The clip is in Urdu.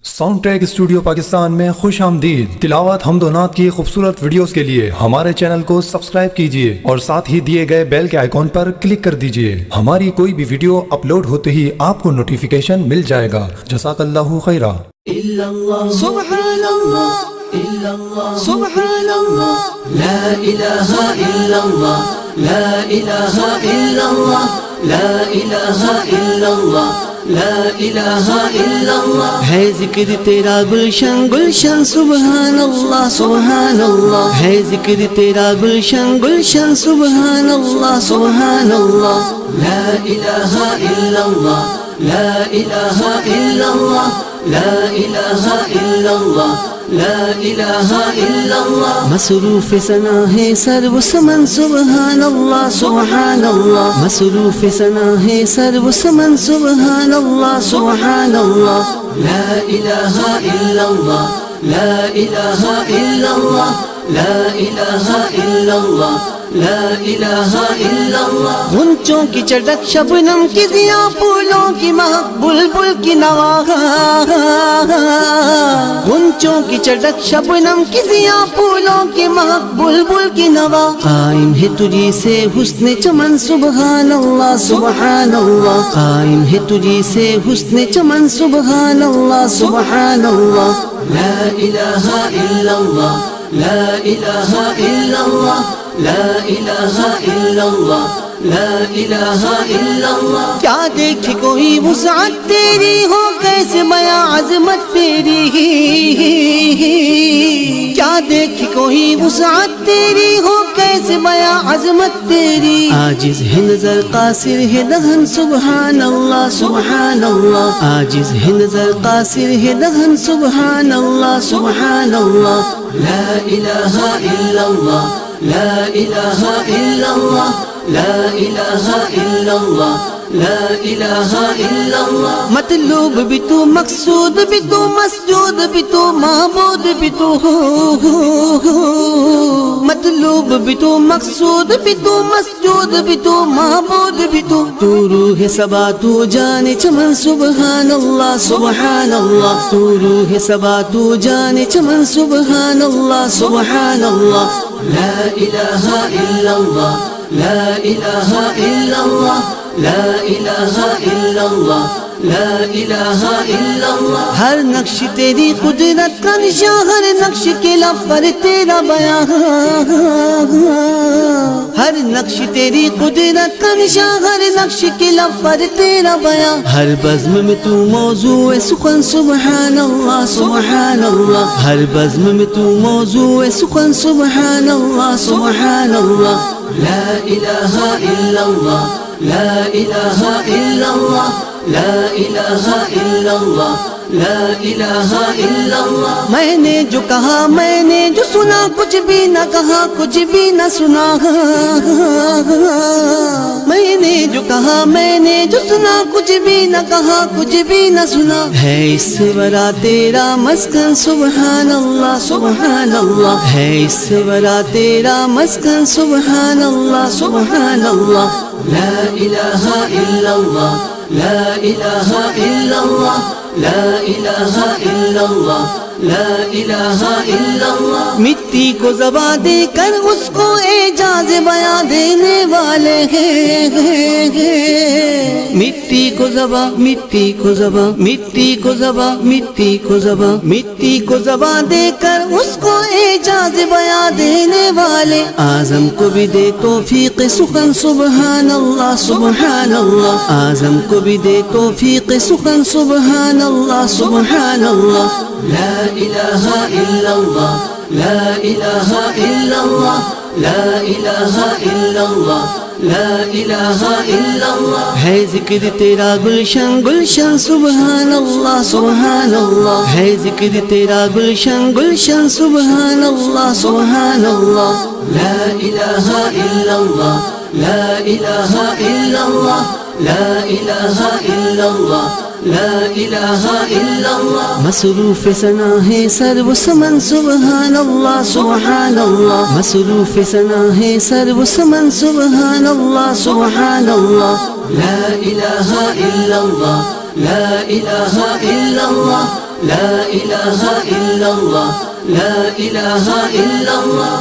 ساؤنڈ ٹریک اسٹوڈیو پاکستان میں خوش آمدید۔ تلاوت حمد و نعت کی خوبصورت ویڈیوز کے لیے ہمارے چینل کو سبسکرائب کیجئے اور ساتھ ہی دیے گئے بیل کے آئیکن پر کلک کر دیجئے۔ ہماری کوئی بھی ویڈیو اپلوڈ ہوتے ہی آپ کو نوٹیفیکیشن مل جائے گا۔ جزاک اللہ خیرہ۔ سبحان اللہ سبحان اللہ لا الہ الا اللہ لا الہ الا اللہ لا الہ الا اللہ لا الہ الا اللہ ہے ذکر تیرا گلشن گلشن سبحان اللہ سبحان اللہ ہے ذکر تیرا گلشن گلشن سبحان اللہ سبحان اللہ لا الہ الا اللہ لا الہ الا اللہ لا الہ الا اللہ لا الہ الا اللہ مصروف ثنا ہے سرو سمن سبحان اللہ سبحان اللہ مصروف ثنا ہے سرو سمن سبحان اللہ سبحان اللہ لا الہ الا اللہ لا الہ الا اللہ لا الہ الا اللہ لا الہ الا اللہ غنچوں کی چڑک شبنم کی ضیاء پھولوں کی مہک بلبل کی نوا غنچوں کی چڑک شبنم کی ضیاء پھولوں کی مہک بلبل کی نوا قائم ہے تجھی سے حسن چمن سبحان اللہ سبحان اللہ قائم ہے تجھی سے حسن چمن سبحان اللہ سبحان اللہ لا الہ الا اللہ لا الہ الا اللہ لا الہ الا اللہ لا الہ الا اللہ کیا دیکھے کوئی وسعت تیری ہو کیسے بیاں عظمت تیری کیا دیکھے کوئی وسعت تیری ہو کیسے بیاں عظمت تیری عاجز ہے نظر قاصر ہے دہن سبحان اللہ سبحان اللہ عاجز ہے نظر قاصر ہے دہن سبحان اللہ سبحان اللہ لا الہ الا اللہ لا الہ الا اللہ لا الہ الا اللہ لا الہ الا اللہ مطلوب بھی تو مقصود بھی تو مسجود بھی تو معبود بھی تو مطلوب بھی تو مقصود بھی تو مسجود بھی تو معبود بھی تو روح صبا تو جان چمن سبحان اللہ سبحان اللہ تو روح صبا تو جان چمن سبحان اللہ سبحان اللہ لا الہ الا اللہ لا الہ الا اللہ لا الہ الا اللہ لا الہ الا اللہ ہر نقش تیری قدرت کا نشان ہر نقش کے لب پر تیرا بیان ہر نقش تیری قدرت کا نشان ہر نقش کے لب پر تیرا بیان ہر بزم میں تو موضوع سخن سبحان اللہ سبحان اللہ ہر بزم میں تو موضوع سخن سبحان اللہ سبحان اللہ لا الہ الا اللہ لا الہ الا اللہ لا الہ الا اللہ لا الہ الا اللہ میں نے جو کہا میں نے جو سنا کچھ بھی نہ کہا کچھ بھی نہ سنا میں نے جو کہا میں نے جو سنا کچھ بھی نہ کہا کچھ بھی نہ سنا ہے اس سے ورا تیرا مسکن سبحان اللہ سبحان اللہ ہے اس سے ورا تیرا مسکن سبحان اللہ سبحان اللہ لا الہ الا اللہ لا الہ الا اللہ لا الہ الا اللہ لا الہ الا اللہ مٹی کو زباں دے کر اس کو اعجاز بیاں دینے والے ہیں مٹی کو زباں مٹی کو زباں مٹی کو زباں مٹی کو زباں مٹی کو زباں دے کر اس کو اعجاز بیاں دینے والے اعظم کو بھی دے توفیق سخن سبحان اللہ سبحان اللہ اعظم کو بھی دے توفیق سخن سبحان اللہ سبحان اللہ لا الہ الا اللہ لا الہ الا اللہ لا الہ الا اللہ لا الہ الا اللہ ہے ذکر تیرا گلشن گلشن سبحان اللہ سبحان اللہ ہے ذکر تیرا گلشن گلشن سبحان اللہ سبحان اللہ لا الہ الا اللہ لا الہ الا اللہ لا الہ الا اللہ لا الہ الا اللہ مصروف ثنا ہے سرو سمن سبحان اللہ سبحان اللہ مصروف ثنا ہے سرو سمن سبحان اللہ سبحان اللہ لا الہ الا اللہ لا الہ الا اللہ لا إله إلا الله لا إله إلا الله